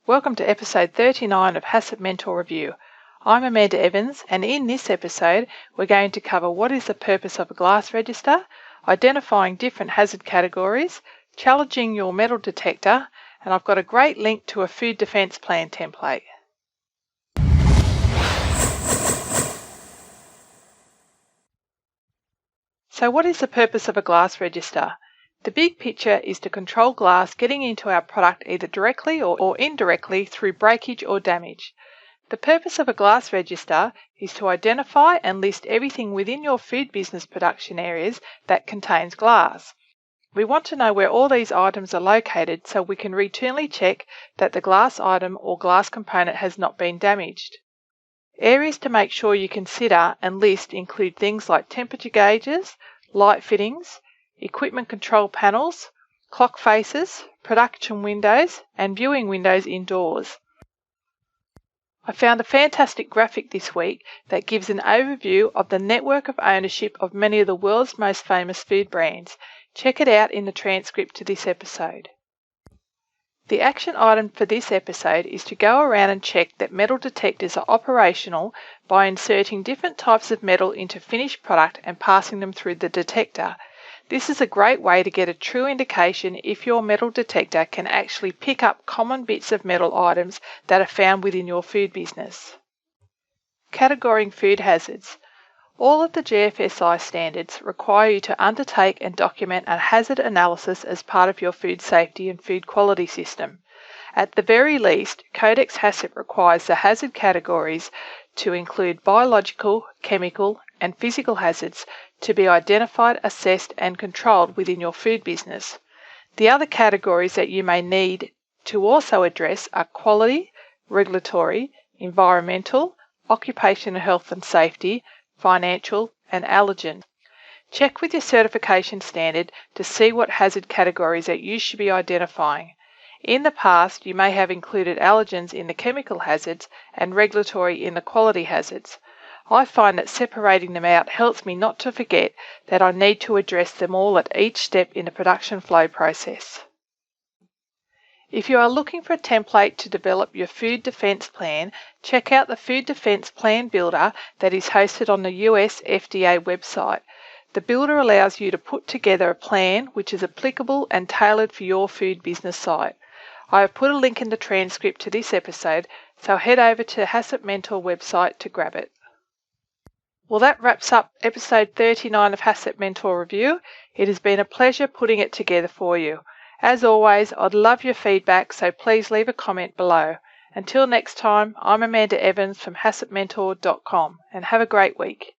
Welcome to episode 39 of HACCP Mentor Review. I'm Amanda Evans, and in this episode we're going to cover what is the purpose of a glass register, identifying different hazard categories, challenging your metal detector, and I've got a great link to a food defence plan template. So what is the purpose of a glass register? The big picture is to control glass getting into our product either directly or indirectly through breakage or damage. The purpose of a glass register is to identify and list everything within your food business production areas that contains glass. We want to know where all these items are located so we can routinely check that the glass item or glass component has not been damaged. Areas to make sure you consider and list include things like temperature gauges, light fittings, equipment control panels, clock faces, production windows, and viewing windows indoors. I found a fantastic graphic this week that gives an overview of the network of ownership of many of the world's most famous food brands. Check it out in the transcript to this episode. The action item for this episode is to go around and check that metal detectors are operational by inserting different types of metal into finished product and passing them through the detector. This is a great way to get a true indication if your metal detector can actually pick up common bits of metal items that are found within your food business. Categorizing food hazards. All of the GFSI standards require you to undertake and document a hazard analysis as part of your food safety and food quality system. At the very least, Codex HACCP requires the hazard categories to include biological, chemical, and physical hazards to be identified, assessed, and controlled within your food business. The other categories that you may need to also address are quality, regulatory, environmental, occupational health and safety, financial, and allergen. Check with your certification standard to see what hazard categories that you should be identifying. In the past, you may have included allergens in the chemical hazards and regulatory in the quality hazards. I find that separating them out helps me not to forget that I need to address them all at each step in the production flow process. If you are looking for a template to develop your food defence plan, check out the Food Defence Plan Builder that is hosted on the US FDA website. The builder allows you to put together a plan which is applicable and tailored for your food business site. I have put a link in the transcript to this episode, so head over to HACCP Mentor website to grab it. Well, that wraps up episode 39 of HACCP Mentor Review. It has been a pleasure putting it together for you. As always, I'd love your feedback, so please leave a comment below. Until next time, I'm Amanda Evans from HACCPmentor.com, and have a great week.